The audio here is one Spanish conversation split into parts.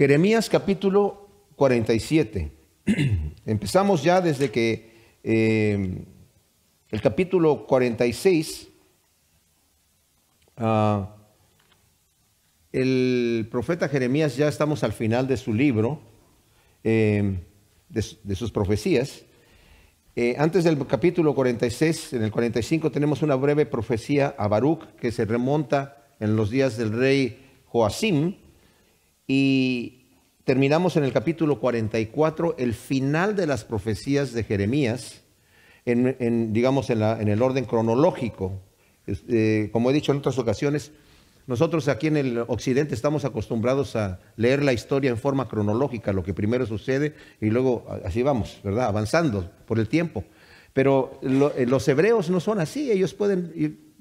Jeremías capítulo 47. Empezamos ya desde que el capítulo 46, el profeta Jeremías, ya estamos al final de su libro, de sus profecías. Antes del capítulo 46, en el 45 tenemos una breve profecía a Baruch que se remonta en los días del rey Joacim, y terminamos en el capítulo 44, el final de las profecías de Jeremías, digamos en el orden cronológico. Como he dicho en otras ocasiones, nosotros aquí en el occidente estamos acostumbrados a leer la historia en forma cronológica, lo que primero sucede y luego así vamos, ¿verdad? Avanzando por el tiempo. Pero los hebreos no son así, ellos pueden ir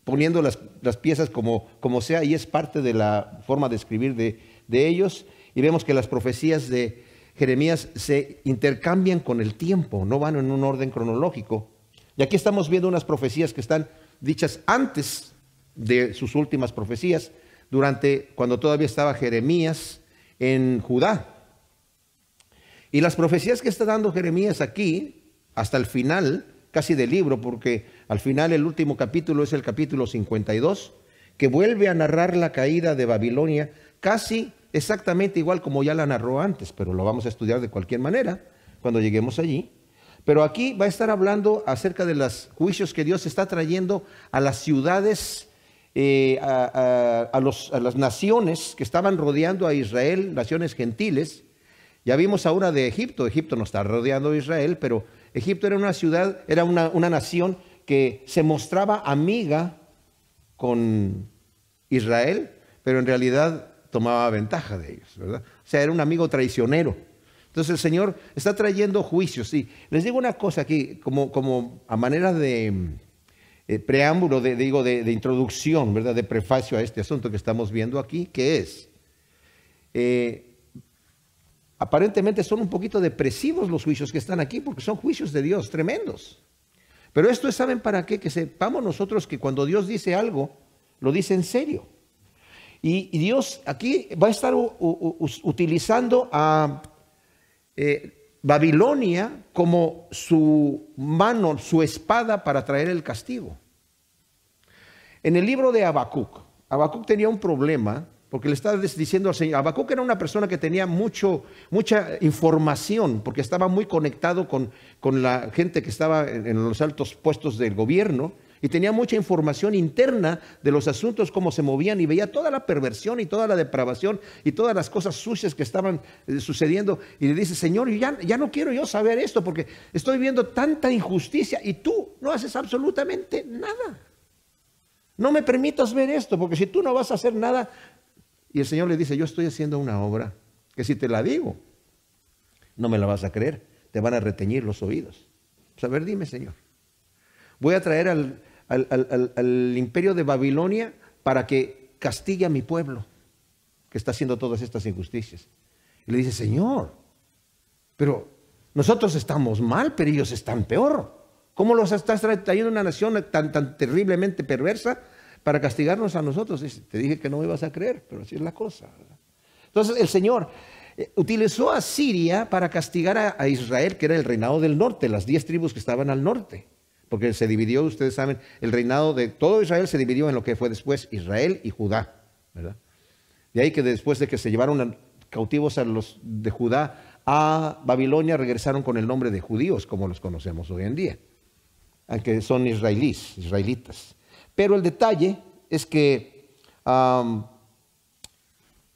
poniendo las piezas como sea, y es parte de la forma de escribir de ellos. Y vemos que las profecías de Jeremías se intercambian con el tiempo, no van en un orden cronológico. Y aquí estamos viendo unas profecías que están dichas antes de sus últimas profecías, cuando todavía estaba Jeremías en Judá. Y las profecías que está dando Jeremías aquí, hasta el final casi del libro, porque al final el último capítulo es el capítulo 52, que vuelve a narrar la caída de Babilonia, casi exactamente igual como ya la narró antes, pero lo vamos a estudiar de cualquier manera cuando lleguemos allí. Pero aquí va a estar hablando acerca de los juicios que Dios está trayendo a las ciudades, a las naciones que estaban rodeando a Israel, naciones gentiles. Ya vimos a una de Egipto. Egipto no está rodeando a Israel, pero Egipto era una ciudad, era una nación que se mostraba amiga con Israel, pero en realidad tomaba ventaja de ellos, ¿verdad? O sea, era un amigo traicionero. Entonces el Señor está trayendo juicios. Y les digo una cosa aquí, como a manera de preámbulo, de introducción, ¿verdad? De prefacio a este asunto que estamos viendo aquí, que es, aparentemente son un poquito depresivos los juicios que están aquí, porque son juicios de Dios tremendos. Pero esto es, ¿saben para qué? Que sepamos nosotros que cuando Dios dice algo, lo dice en serio. Y Dios aquí va a estar utilizando a Babilonia como su mano, su espada para traer el castigo. En el libro de Habacuc tenía un problema, porque le estaba diciendo al Señor. Habacuc era una persona que tenía mucha información, porque estaba muy conectado con la gente que estaba en los altos puestos del gobierno, y tenía mucha información interna de los asuntos, cómo se movían, y veía toda la perversión y toda la depravación y todas las cosas sucias que estaban sucediendo. Y le dice: Señor, ya no quiero yo saber esto, porque estoy viendo tanta injusticia y tú no haces absolutamente nada. No me permitas ver esto, porque si tú no vas a hacer nada. Y el Señor le dice: yo estoy haciendo una obra que si te la digo, no me la vas a creer, te van a reteñir los oídos. Pues a ver, dime, Señor. Voy a traer al imperio de Babilonia para que castigue a mi pueblo que está haciendo todas estas injusticias. Y le dice: Señor, pero nosotros estamos mal, pero ellos están peor. ¿Cómo los estás trayendo una nación tan terriblemente perversa para castigarnos a nosotros? Dice: te dije que no me ibas a creer, pero así es la cosa, ¿verdad? Entonces el Señor utilizó a Siria para castigar a Israel, que era el reinado del norte, las 10 tribus que estaban al norte. Porque se dividió, ustedes saben, el reinado de todo Israel se dividió en lo que fue después Israel y Judá, ¿verdad? De ahí que después de que se llevaron cautivos a los de Judá a Babilonia, regresaron con el nombre de judíos, como los conocemos hoy en día, aunque son israelitas. Pero el detalle es que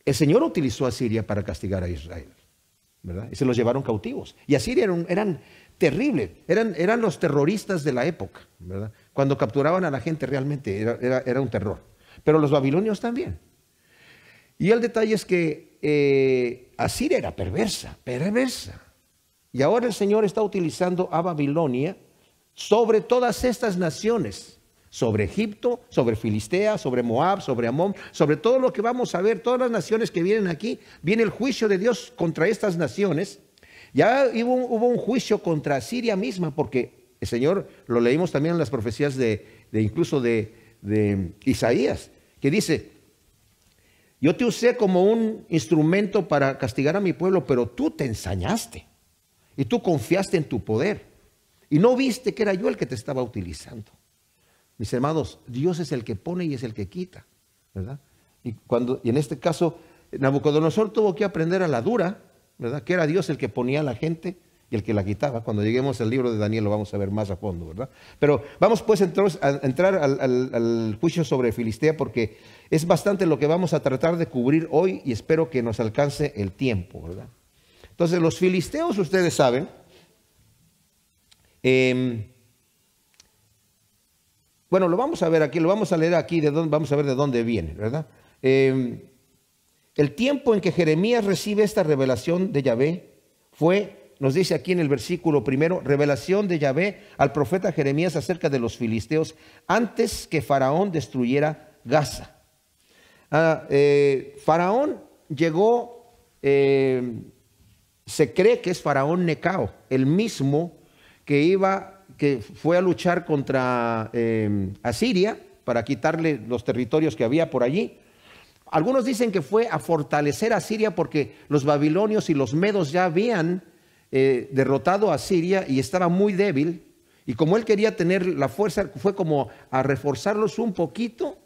el Señor utilizó a Siria para castigar a Israel, ¿verdad? Y se los llevaron cautivos. Y a Siria eran terribles, eran los terroristas de la época, ¿verdad? Cuando capturaban a la gente realmente era un terror. Pero los babilonios también. Y el detalle es que Asiria era perversa. Y ahora el Señor está utilizando a Babilonia sobre todas estas naciones, sobre Egipto, sobre Filistea, sobre Moab, sobre Amón, sobre todo lo que vamos a ver, todas las naciones que vienen aquí. Viene el juicio de Dios contra estas naciones. Ya hubo un juicio contra Siria misma, porque el Señor, lo leímos también en las profecías incluso de Isaías, que dice: yo te usé como un instrumento para castigar a mi pueblo, pero tú te ensañaste y tú confiaste en tu poder y no viste que era yo el que te estaba utilizando. Mis hermanos, Dios es el que pone y es el que quita, ¿verdad? Y en este caso, Nabucodonosor tuvo que aprender a la dura, ¿verdad? Que era Dios el que ponía a la gente y el que la quitaba. Cuando lleguemos al libro de Daniel lo vamos a ver más a fondo, ¿verdad? Pero vamos pues entonces a entrar al juicio sobre Filistea, porque es bastante lo que vamos a tratar de cubrir hoy y espero que nos alcance el tiempo, ¿verdad? Entonces los filisteos, ustedes saben, bueno, lo vamos a ver aquí, lo vamos a leer aquí, vamos a ver de dónde viene, ¿verdad? El tiempo en que Jeremías recibe esta revelación de Yahvé fue, nos dice aquí en el versículo primero, revelación de Yahvé al profeta Jeremías acerca de los filisteos antes que Faraón destruyera Gaza. Faraón llegó, se cree que es Faraón Necao, el mismo que fue a luchar contra Asiria para quitarle los territorios que había por allí. Algunos dicen que fue a fortalecer a Siria porque los babilonios y los medos ya habían derrotado a Siria y estaba muy débil. Y como él quería tener la fuerza, fue como a reforzarlos un poquito,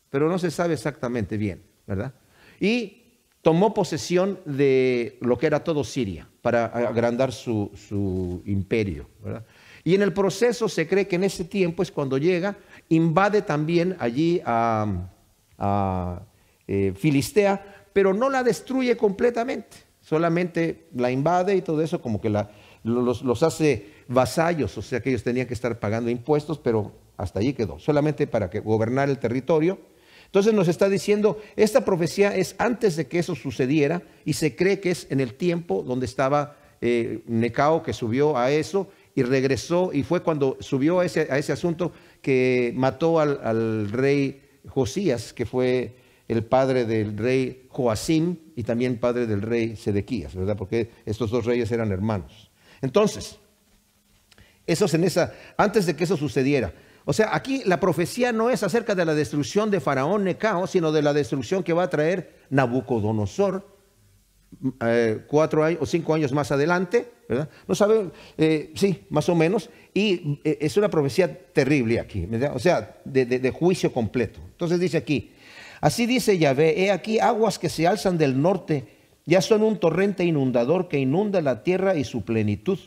pero no se sabe exactamente bien, ¿verdad? Y tomó posesión de lo que era todo Siria para agrandar su imperio, ¿verdad? Y en el proceso se cree que en ese tiempo es cuando llega, invade también allí a Filistea, pero no la destruye completamente, solamente la invade y todo eso, como que los hace vasallos, o sea que ellos tenían que estar pagando impuestos, pero hasta allí quedó, solamente para gobernar el territorio. Entonces nos está diciendo, esta profecía es antes de que eso sucediera y se cree que es en el tiempo donde estaba Necao, que subió a eso y regresó, y fue cuando subió a ese asunto que mató al rey Josías, que fue el padre del rey Joacim y también padre del rey Sedequías, ¿verdad? Porque estos dos reyes eran hermanos. Entonces, eso es antes de que eso sucediera. O sea, aquí la profecía no es acerca de la destrucción de Faraón Necao, sino de la destrucción que va a traer Nabucodonosor 4 años o 5 años más adelante, ¿verdad? No sabe, sí, más o menos. Y es una profecía terrible aquí, ¿verdad? O sea, de juicio completo. Entonces dice aquí, así dice Yahvé, he aquí aguas que se alzan del norte, ya son un torrente inundador que inunda la tierra y su plenitud.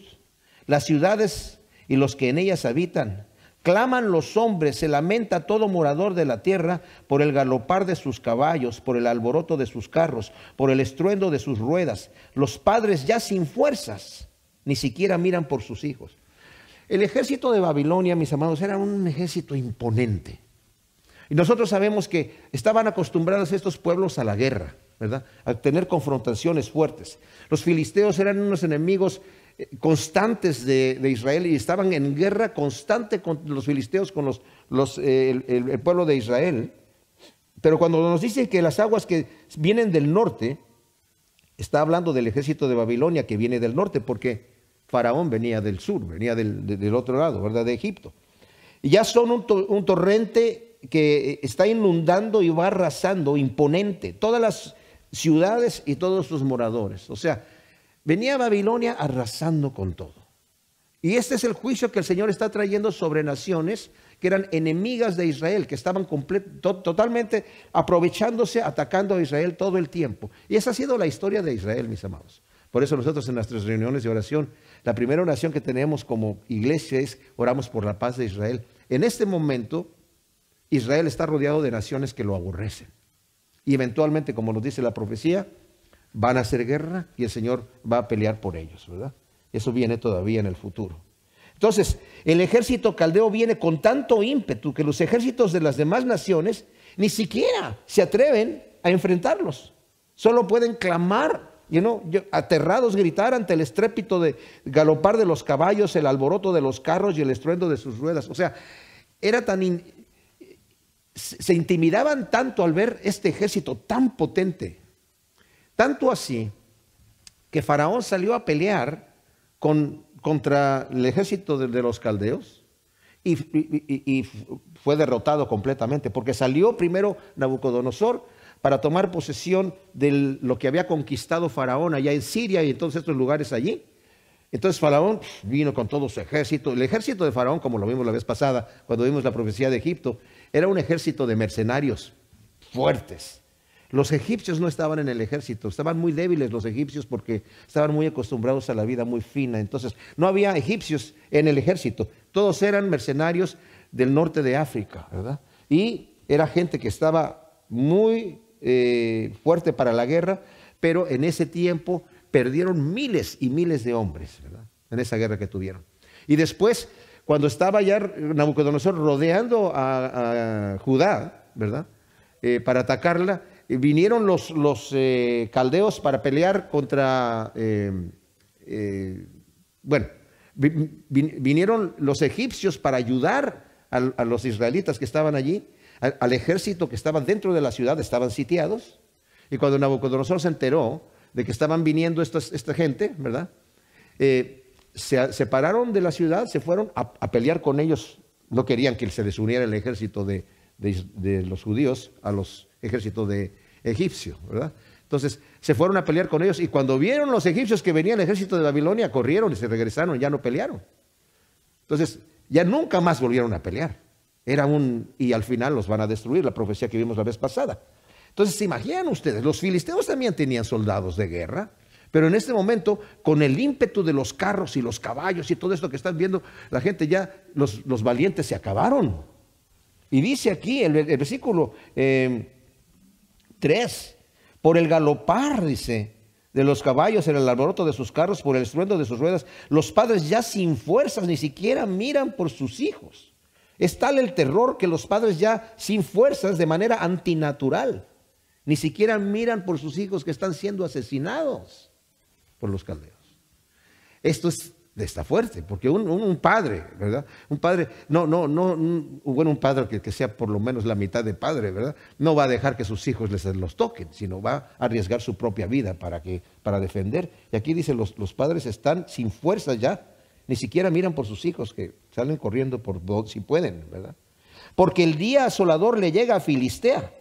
Las ciudades y los que en ellas habitan, claman los hombres, se lamenta todo morador de la tierra por el galopar de sus caballos, por el alboroto de sus carros, por el estruendo de sus ruedas. Los padres ya sin fuerzas, ni siquiera miran por sus hijos. El ejército de Babilonia, mis amados, era un ejército imponente. Y nosotros sabemos que estaban acostumbrados estos pueblos a la guerra, ¿verdad? A tener confrontaciones fuertes. Los filisteos eran unos enemigos constantes de Israel y estaban en guerra constante con los filisteos, con el pueblo de Israel. Pero cuando nos dice que las aguas que vienen del norte, está hablando del ejército de Babilonia que viene del norte, porque Faraón venía del sur, venía del otro lado, ¿verdad? De Egipto. Y ya son un torrente que está inundando y va arrasando, imponente, todas las ciudades y todos sus moradores. O sea, venía Babilonia arrasando con todo. Y este es el juicio que el Señor está trayendo sobre naciones que eran enemigas de Israel, que estaban totalmente aprovechándose, atacando a Israel todo el tiempo. Y esa ha sido la historia de Israel, mis amados. Por eso nosotros en nuestras reuniones de oración, la primera oración que tenemos como iglesia es oramos por la paz de Israel. En este momento, Israel está rodeado de naciones que lo aborrecen. Y eventualmente, como nos dice la profecía, van a hacer guerra y el Señor va a pelear por ellos, ¿verdad? Eso viene todavía en el futuro. Entonces, el ejército caldeo viene con tanto ímpetu que los ejércitos de las demás naciones ni siquiera se atreven a enfrentarlos. Solo pueden clamar, aterrados, gritar ante el estrépito de galopar de los caballos, el alboroto de los carros y el estruendo de sus ruedas. O sea, se intimidaban tanto al ver este ejército tan potente. Tanto así que Faraón salió a pelear contra el ejército de los caldeos y fue derrotado completamente, porque salió primero Nabucodonosor para tomar posesión de lo que había conquistado Faraón allá en Siria y en todos estos lugares allí. Entonces Faraón vino con todo su ejército. El ejército de Faraón, como lo vimos la vez pasada, cuando vimos la profecía de Egipto, era un ejército de mercenarios fuertes. Los egipcios no estaban en el ejército, estaban muy débiles los egipcios porque estaban muy acostumbrados a la vida muy fina. Entonces no había egipcios en el ejército, todos eran mercenarios del norte de África, ¿verdad? Y era gente que estaba muy fuerte para la guerra, pero en ese tiempo perdieron miles y miles de hombres, ¿verdad? En esa guerra que tuvieron. Y después, cuando estaba ya Nabucodonosor rodeando a Judá, ¿verdad? Para atacarla, vinieron los caldeos para pelear contra, vinieron los egipcios para ayudar a los israelitas que estaban allí, al ejército que estaba dentro de la ciudad, estaban sitiados. Y cuando Nabucodonosor se enteró de que estaban viniendo esta gente, ¿verdad? Se separaron de la ciudad, se fueron a pelear con ellos. No querían que se les uniera el ejército de los judíos a los ejércitos de egipcio, ¿verdad? Entonces se fueron a pelear con ellos y cuando vieron los egipcios que venía el ejército de Babilonia, corrieron y se regresaron, ya no pelearon. Entonces ya nunca más volvieron a pelear. Y al final los van a destruir, la profecía que vimos la vez pasada. Entonces se imaginan ustedes, los filisteos también tenían soldados de guerra, pero en este momento, con el ímpetu de los carros y los caballos y todo esto que están viendo, la gente ya, los valientes se acabaron. Y dice aquí el versículo 3, por el galopar, dice, de los caballos, en el alboroto de sus carros, por el estruendo de sus ruedas, los padres ya sin fuerzas ni siquiera miran por sus hijos. Es tal el terror que los padres ya sin fuerzas, de manera antinatural, ni siquiera miran por sus hijos que están siendo asesinados por los caldeos. Está fuerte, porque un padre, ¿verdad? Un padre, un padre que sea por lo menos la mitad de padre, ¿verdad? No va a dejar que sus hijos les los toquen, sino va a arriesgar su propia vida para defender. Y aquí dice, los padres están sin fuerza ya, ni siquiera miran por sus hijos que salen corriendo si pueden, ¿verdad? Porque el día asolador le llega a Filistea,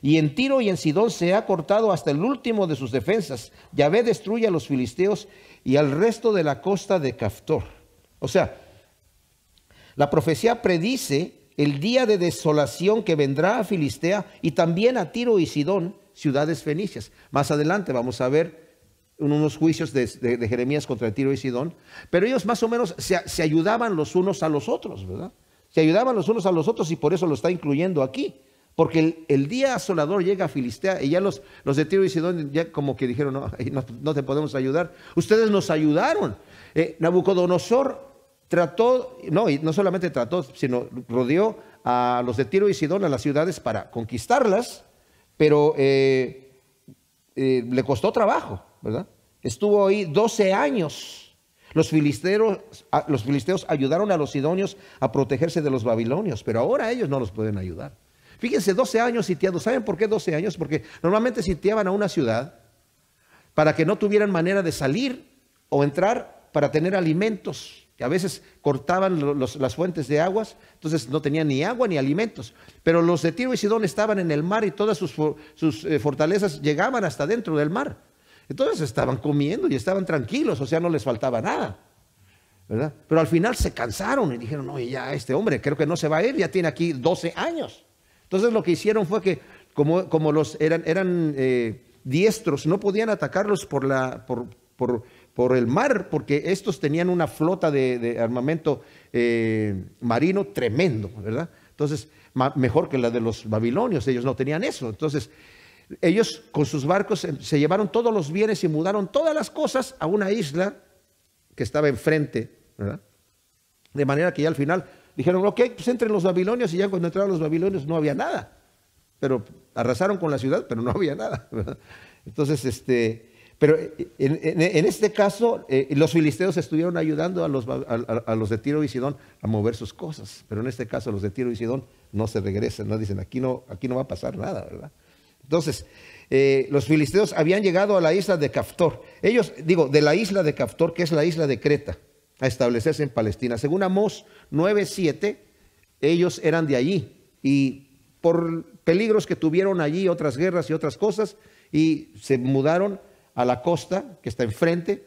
y en Tiro y en Sidón se ha cortado hasta el último de sus defensas. Yahvé destruye a los filisteos y al resto de la costa de Caftor. O sea, la profecía predice el día de desolación que vendrá a Filistea y también a Tiro y Sidón, ciudades fenicias. Más adelante vamos a ver unos juicios de Jeremías contra Tiro y Sidón, pero ellos más o menos se ayudaban los unos a los otros, ¿verdad? Se ayudaban los unos a los otros y por eso lo está incluyendo aquí. Porque el día asolador llega a Filistea y ya los de Tiro y Sidón ya como que dijeron, no te podemos ayudar. Ustedes nos ayudaron. Nabucodonosor trató, y no solamente trató, sino rodeó a los de Tiro y Sidón, a las ciudades para conquistarlas, pero le costó trabajo, ¿verdad? Estuvo ahí 12 años. Los filisteos ayudaron a los sidonios a protegerse de los babilonios, pero ahora ellos no los pueden ayudar. Fíjense, 12 años sitiados. ¿Saben por qué 12 años? Porque normalmente sitiaban a una ciudad para que no tuvieran manera de salir o entrar para tener alimentos. A veces cortaban las fuentes de aguas, entonces no tenían ni agua ni alimentos. Pero los de Tiro y Sidón estaban en el mar y todas sus fortalezas llegaban hasta dentro del mar. Entonces estaban comiendo y estaban tranquilos, o sea, no les faltaba nada, ¿verdad? Pero al final se cansaron y dijeron, oye, ya este hombre creo que no se va a ir, ya tiene aquí 12 años. Entonces lo que hicieron fue que como los eran diestros, no podían atacarlos por el mar, porque estos tenían una flota de armamento marino tremendo, ¿verdad? Entonces, mejor que la de los babilonios, ellos no tenían eso. Entonces, ellos con sus barcos se llevaron todos los bienes y mudaron todas las cosas a una isla que estaba enfrente, ¿verdad? De manera que ya al final dijeron, ok, pues entren los babilonios, y ya cuando entraron los babilonios no había nada. Pero arrasaron con la ciudad, pero no había nada, ¿verdad? Entonces, pero en este caso, los filisteos estuvieron ayudando a los de Tiro y Sidón a mover sus cosas. Pero en este caso, los de Tiro y Sidón no se regresan, no dicen, aquí no va a pasar nada, ¿verdad? Entonces, los filisteos habían llegado a la isla de Caftor. Ellos, de la isla de Caftor, que es la isla de Creta, a establecerse en Palestina. Según Amós 9:7, ellos eran de allí y por peligros que tuvieron allí, otras guerras y otras cosas, y se mudaron a la costa que está enfrente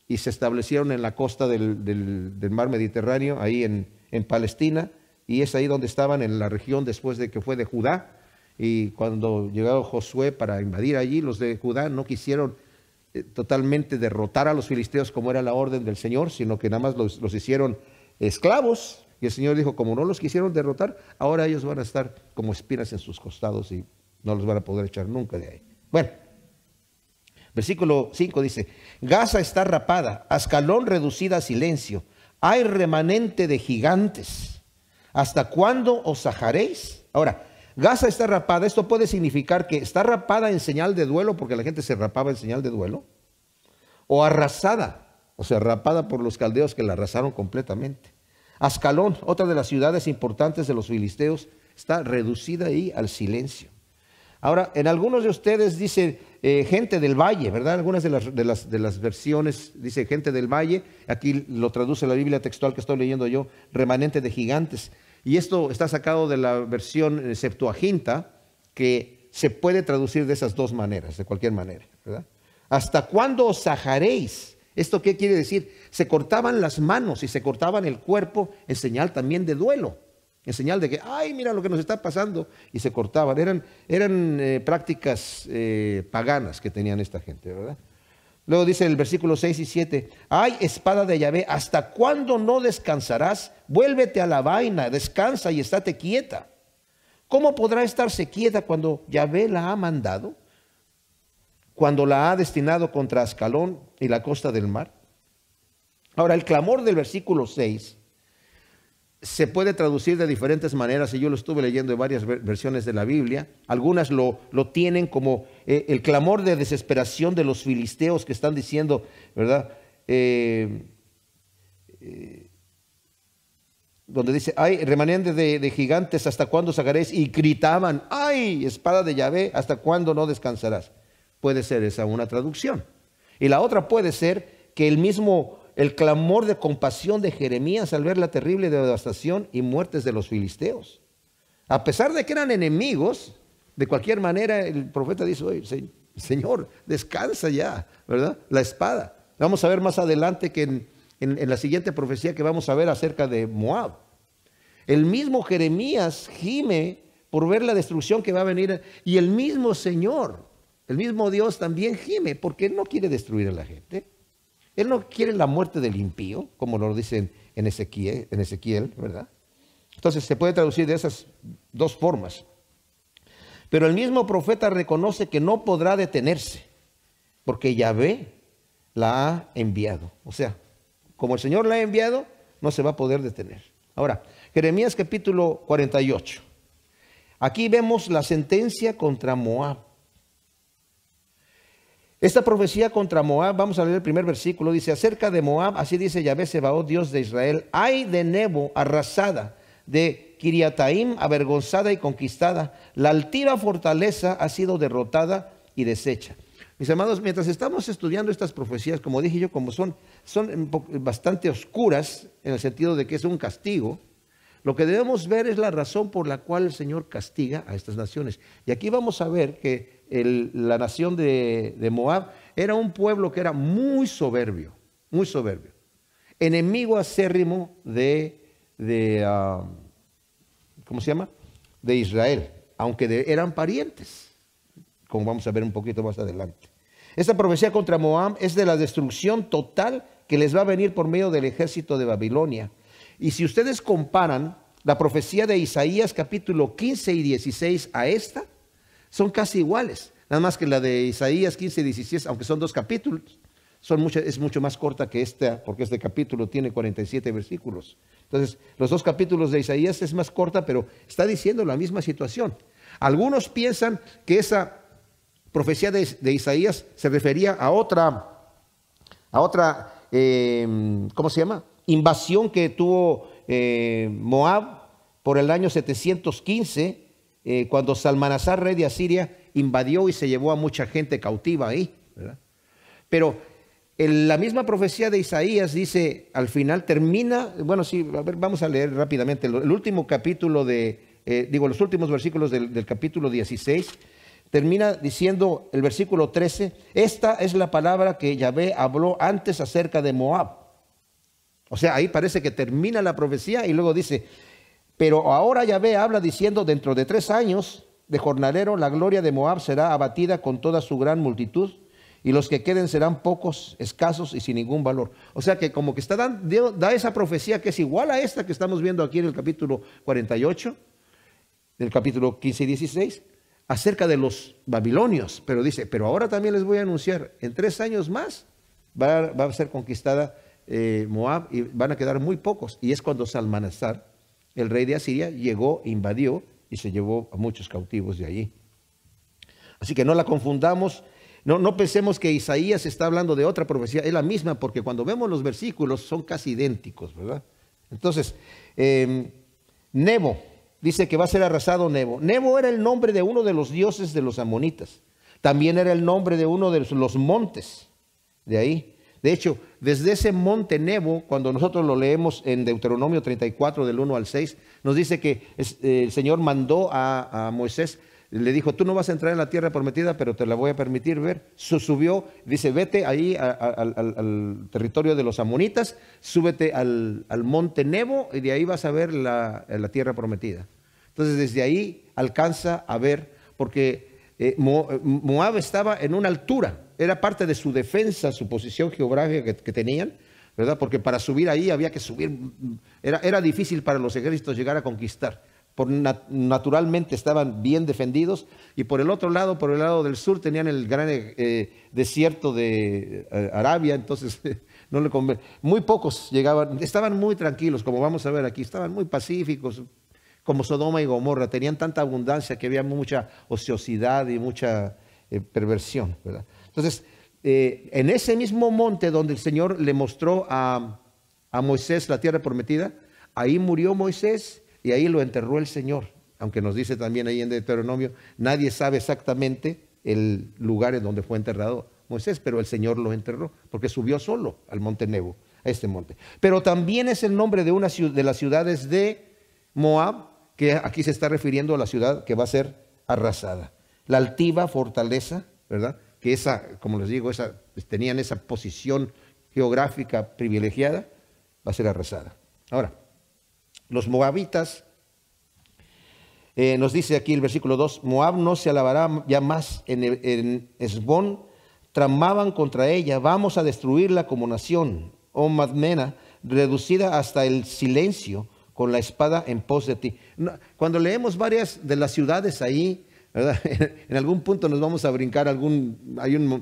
y se establecieron en la costa del mar Mediterráneo, ahí en Palestina, y es ahí donde estaban en la región después de que fue de Judá. Y cuando llegó Josué para invadir allí, los de Judá no quisieron totalmente derrotar a los filisteos como era la orden del Señor, sino que nada más los hicieron esclavos. Y el Señor dijo, como no los quisieron derrotar, ahora ellos van a estar como espinas en sus costados y no los van a poder echar nunca de ahí. Bueno, versículo 5 dice, Gaza está rapada, Ascalón reducida a silencio, hay remanente de gigantes. ¿Hasta cuándo os sajaréis? Ahora, Gaza está rapada. Esto puede significar que está rapada en señal de duelo, porque la gente se rapaba en señal de duelo, o arrasada, o sea, rapada por los caldeos que la arrasaron completamente. Ascalón, otra de las ciudades importantes de los filisteos, está reducida ahí al silencio. Ahora, en algunos de ustedes dice gente del valle, ¿verdad? Algunas de las versiones dice gente del valle. Aquí lo traduce la Biblia textual que estoy leyendo yo, remanente de gigantes. Y esto está sacado de la versión Septuaginta, que se puede traducir de esas dos maneras, de cualquier manera, ¿verdad? ¿Hasta cuándo os sajaréis? ¿Esto qué quiere decir? Se cortaban las manos y se cortaban el cuerpo en señal también de duelo, en señal de que, ay, mira lo que nos está pasando, y se cortaban. Eran prácticas paganas que tenían esta gente, ¿verdad? Luego dice el versículo 6 y 7, ay, espada de Yahvé, ¿hasta cuándo no descansarás? Vuélvete a la vaina, descansa y estate quieta. ¿Cómo podrá estarse quieta cuando Yahvé la ha mandado? Cuando la ha destinado contra Ascalón y la costa del mar. Ahora, el clamor del versículo 6 se puede traducir de diferentes maneras, y yo lo estuve leyendo en varias versiones de la Biblia. Algunas lo tienen como el clamor de desesperación de los filisteos que están diciendo, ¿verdad? Donde dice, ay, remanente de gigantes, ¿hasta cuándo sacaréis? Y gritaban, ay, espada de Yahvé, ¿hasta cuándo no descansarás? Puede ser esa una traducción. Y la otra puede ser que el clamor de compasión de Jeremías al ver la terrible devastación y muertes de los filisteos. A pesar de que eran enemigos, de cualquier manera el profeta dice, oye, Señor, descansa ya, ¿verdad? La espada. Vamos a ver más adelante que en la siguiente profecía que vamos a ver acerca de Moab. El mismo Jeremías gime por ver la destrucción que va a venir, y el mismo Señor, el mismo Dios también gime porque Él no quiere destruir a la gente. Él no quiere la muerte del impío, como lo dicen en Ezequiel, ¿verdad? Entonces se puede traducir de esas dos formas. Pero el mismo profeta reconoce que no podrá detenerse, porque Yahvé la ha enviado. O sea, como el Señor la ha enviado, no se va a poder detener. Ahora, Jeremías capítulo 48. Aquí vemos la sentencia contra Moab. Esta profecía contra Moab, vamos a leer el primer versículo, dice, acerca de Moab, así dice Yahvé Sebaot, Dios de Israel, ay de Nebo arrasada, de Kiriataim avergonzada y conquistada, la altiva fortaleza ha sido derrotada y deshecha. Mis amados, mientras estamos estudiando estas profecías, como dije yo, como son bastante oscuras, en el sentido de que es un castigo, lo que debemos ver es la razón por la cual el Señor castiga a estas naciones. Y aquí vamos a ver que la nación de Moab era un pueblo que era muy soberbio, enemigo acérrimo ¿cómo se llama? De Israel, aunque eran parientes, como vamos a ver un poquito más adelante. Esta profecía contra Moab es de la destrucción total que les va a venir por medio del ejército de Babilonia. Y si ustedes comparan la profecía de Isaías capítulo 15 y 16 a esta, son casi iguales. Nada más que la de Isaías 15 y 16, aunque son dos capítulos, es mucho más corta que esta, porque este capítulo tiene 47 versículos. Entonces, los dos capítulos de Isaías es más corta, pero está diciendo la misma situación. Algunos piensan que esa profecía de Isaías se refería a otra, ¿cómo se llama? Invasión que tuvo Moab por el año 715, cuando Salmanasar, rey de Asiria, invadió y se llevó a mucha gente cautiva ahí, ¿verdad? Pero la misma profecía de Isaías dice, al final termina, bueno, sí, a ver, vamos a leer rápidamente el último capítulo de los últimos versículos del capítulo 16, termina diciendo el versículo 13, esta es la palabra que Yahvé habló antes acerca de Moab. O sea, ahí parece que termina la profecía y luego dice, pero ahora Yahvé habla diciendo, dentro de 3 años de jornalero, la gloria de Moab será abatida con toda su gran multitud, y los que queden serán pocos, escasos y sin ningún valor. O sea que como que da esa profecía que es igual a esta que estamos viendo aquí en el capítulo 48, del capítulo 15 y 16, acerca de los babilonios. Pero dice, pero ahora también les voy a anunciar, en 3 años más va a ser conquistada Moab y van a quedar muy pocos. Y es cuando Salmanasar, el rey de Asiria, llegó, invadió y se llevó a muchos cautivos de allí. Así que no la confundamos. No pensemos que Isaías está hablando de otra profecía, es la misma, porque cuando vemos los versículos son casi idénticos, ¿verdad? Entonces, Nebo, dice que va a ser arrasado Nebo. Nebo era el nombre de uno de los dioses de los amonitas. También era el nombre de uno de los montes de ahí. De hecho, desde ese monte Nebo, cuando nosotros lo leemos en Deuteronomio 34, del 1 al 6, nos dice que el Señor mandó a Moisés. Le dijo, tú no vas a entrar en la tierra prometida, pero te la voy a permitir ver. Subió, dice, vete ahí al territorio de los amonitas, súbete al monte Nebo y de ahí vas a ver la tierra prometida. Entonces desde ahí alcanza a ver, porque Moab estaba en una altura, era parte de su defensa, su posición geográfica que tenían, ¿verdad? Porque para subir ahí había que subir, era difícil para los ejércitos llegar a conquistar. Naturalmente estaban bien defendidos, y por el otro lado, por el lado del sur, tenían el gran desierto de Arabia. Entonces muy pocos llegaban, estaban muy tranquilos, como vamos a ver aquí, estaban muy pacíficos, como Sodoma y Gomorra. Tenían tanta abundancia que había mucha ociosidad y mucha perversión, ¿verdad? Entonces, en ese mismo monte donde el Señor le mostró a Moisés la tierra prometida, ahí murió Moisés. Y ahí lo enterró el Señor, aunque nos dice también ahí en Deuteronomio, nadie sabe exactamente el lugar en donde fue enterrado Moisés, pero el Señor lo enterró, porque subió solo al monte Nebo, a este monte. Pero también es el nombre de de las ciudades de Moab, que aquí se está refiriendo a la ciudad que va a ser arrasada. La altiva fortaleza, ¿verdad? Que como les digo, tenían esa posición geográfica privilegiada, va a ser arrasada. Ahora, los moabitas, nos dice aquí el versículo 2, Moab no se alabará ya más en Hesbón, tramaban contra ella, vamos a destruirla como nación, oh Madmena, reducida hasta el silencio con la espada en pos de ti. Cuando leemos varias de las ciudades ahí, ¿verdad? En algún punto nos vamos a brincar hay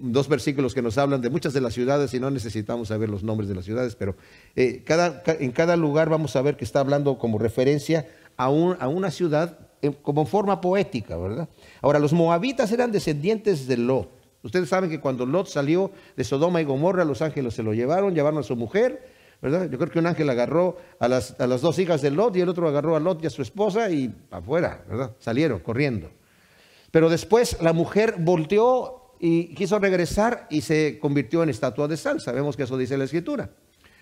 2 versículos que nos hablan de muchas de las ciudades y no necesitamos saber los nombres de las ciudades, pero en cada lugar vamos a ver que está hablando como referencia a una ciudad como forma poética, ¿verdad? Ahora, los moabitas eran descendientes de Lot. Ustedes saben que cuando Lot salió de Sodoma y Gomorra, los ángeles se lo llevaron a su mujer, ¿verdad? Yo creo que un ángel agarró a las 2 hijas de Lot y el otro agarró a Lot y a su esposa y afuera, ¿verdad? Salieron corriendo. Pero después la mujer volteó y quiso regresar y se convirtió en estatua de sal. Sabemos que eso dice la Escritura.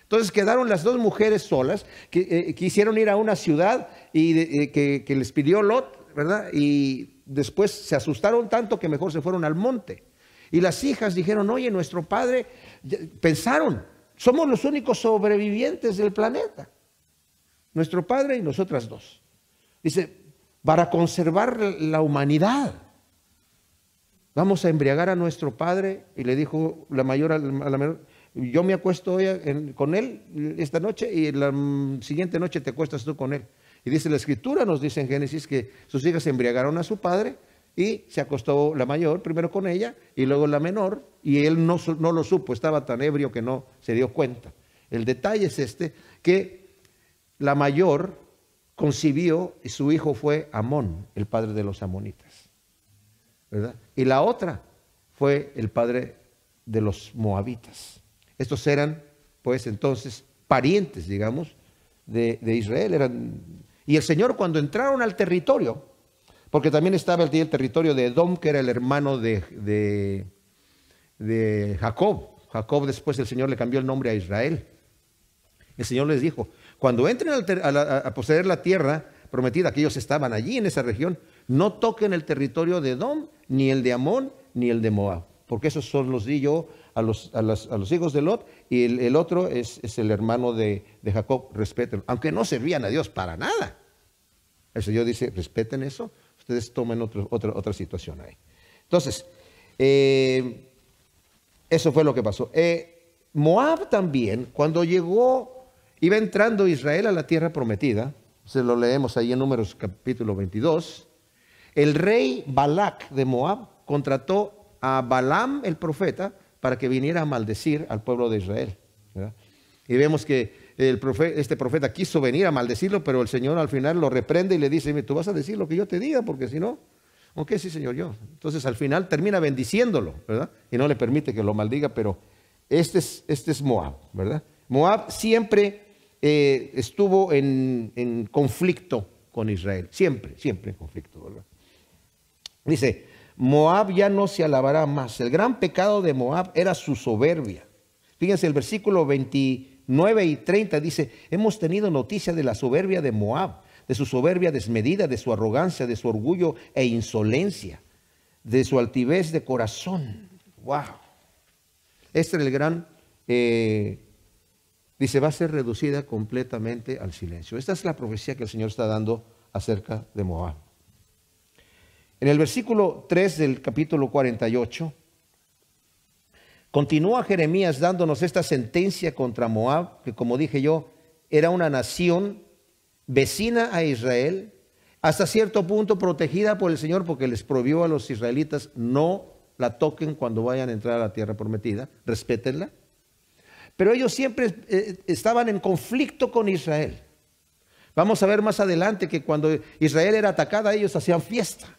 Entonces quedaron las 2 mujeres solas que quisieron ir a una ciudad y que les pidió Lot, ¿verdad? Y después se asustaron tanto que mejor se fueron al monte. Y las hijas dijeron, oye, nuestro padre, pensaron, somos los únicos sobrevivientes del planeta. Nuestro padre y nosotras 2. Dice, para conservar la humanidad, vamos a embriagar a nuestro padre. Y le dijo la mayor a la menor, yo me acuesto hoy con él esta noche y la siguiente noche te acuestas tú con él. Y dice la Escritura, nos dice en Génesis, que sus hijas embriagaron a su padre y se acostó la mayor primero con ella y luego la menor, y él no lo supo, estaba tan ebrio que no se dio cuenta. El detalle es que la mayor concibió y su hijo fue Amón, el padre de los amonitas, ¿verdad? Y la otra fue el padre de los moabitas. Estos eran, pues entonces, parientes, digamos, de Israel. Y el Señor, cuando entraron al territorio, porque también estaba el territorio de Edom, que era el hermano de Jacob. Jacob, después el Señor le cambió el nombre a Israel. El Señor les dijo, cuando entren a poseer la tierra, prometida, que ellos estaban allí en esa región, no toquen el territorio de Edom, ni el de Amón, ni el de Moab, porque esos son los di yo a los hijos de Lot, y el otro es el hermano de Jacob, respeten, aunque no servían a Dios para nada. El Señor dice, respeten eso, ustedes tomen otra situación ahí. Entonces, eso fue lo que pasó. Moab también, cuando iba entrando Israel a la tierra prometida, se lo leemos ahí en Números capítulo 22, el rey Balac de Moab contrató a Balaam el profeta para que viniera a maldecir al pueblo de Israel, ¿verdad? Y vemos que este profeta quiso venir a maldecirlo, pero el Señor al final lo reprende y le dice, tú vas a decir lo que yo te diga, porque si no, ok, sí Señor, yo. Entonces al final termina bendiciéndolo, ¿verdad? Y no le permite que lo maldiga, pero este es Moab, ¿verdad? Moab siempre estuvo en conflicto con Israel, siempre en conflicto, ¿verdad? Dice, Moab ya no se alabará más. El gran pecado de Moab era su soberbia. Fíjense, el versículo 29 y 30 dice, hemos tenido noticia de la soberbia de Moab, de su soberbia desmedida, de su arrogancia, de su orgullo e insolencia, de su altivez de corazón. Wow. Este es el gran, dice, va a ser reducida completamente al silencio. Esta es la profecía que el Señor está dando acerca de Moab. En el versículo 3 del capítulo 48, continúa Jeremías dándonos esta sentencia contra Moab, que como dije yo, era una nación vecina a Israel, hasta cierto punto protegida por el Señor, porque les prohibió a los israelitas no la toquen cuando vayan a entrar a la tierra prometida, respétenla. Pero ellos siempre estaban en conflicto con Israel. Vamos a ver más adelante que cuando Israel era atacada, ellos hacían fiesta.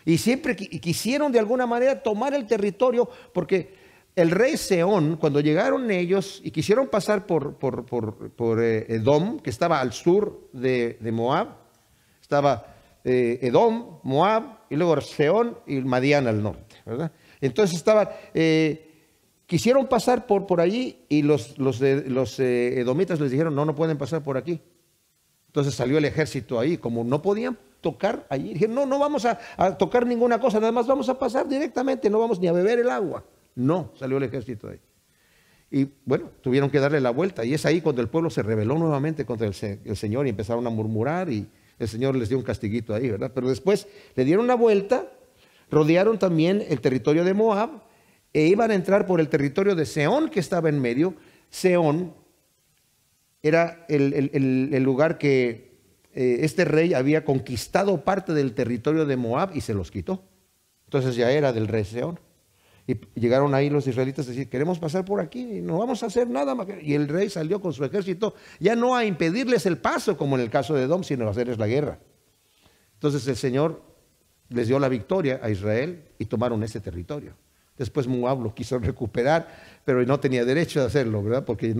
Y siempre quisieron de alguna manera tomar el territorio, porque el rey Seón, cuando llegaron ellos y quisieron pasar por Edom, que estaba al sur de Moab, estaba Edom, Moab, y luego Seón y Madián al norte, ¿verdad? Entonces quisieron pasar por allí, y los edomitas les dijeron, no pueden pasar por aquí. Entonces salió el ejército ahí, como no podían tocar allí, dijeron, no vamos a tocar ninguna cosa, nada más vamos a pasar directamente, no vamos ni a beber el agua. No, salió el ejército ahí. Y bueno, tuvieron que darle la vuelta, y es ahí cuando el pueblo se rebeló nuevamente contra el Señor y empezaron a murmurar, y el Señor les dio un castiguito ahí, ¿verdad? Pero después le dieron una vuelta, rodearon también el territorio de Moab, e iban a entrar por el territorio de Seón, que estaba en medio. Seón era el lugar que este rey había conquistado parte del territorio de Moab y se los quitó. Entonces ya era del rey Seón. Y llegaron ahí los israelitas a decir, queremos pasar por aquí, no vamos a hacer nada más. Y el rey salió con su ejército, ya no a impedirles el paso, como en el caso de Edom, sino a hacerles la guerra. Entonces el Señor les dio la victoria a Israel y tomaron ese territorio. Después Moab lo quiso recuperar, pero no tenía derecho a hacerlo, ¿verdad? Porque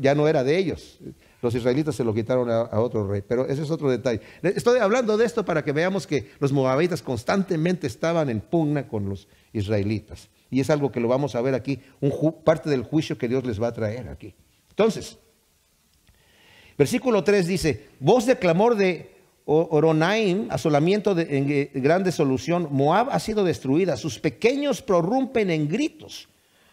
ya no era de ellos. Los israelitas se lo quitaron a otro rey, pero ese es otro detalle. Estoy hablando de esto para que veamos que los moabitas constantemente estaban en pugna con los israelitas. Y es algo que lo vamos a ver aquí, parte del juicio que Dios les va a traer aquí. Entonces, versículo 3 dice, voz de clamor de Horonaim, asolamiento en gran desolución. Moab ha sido destruida, sus pequeños prorrumpen en gritos.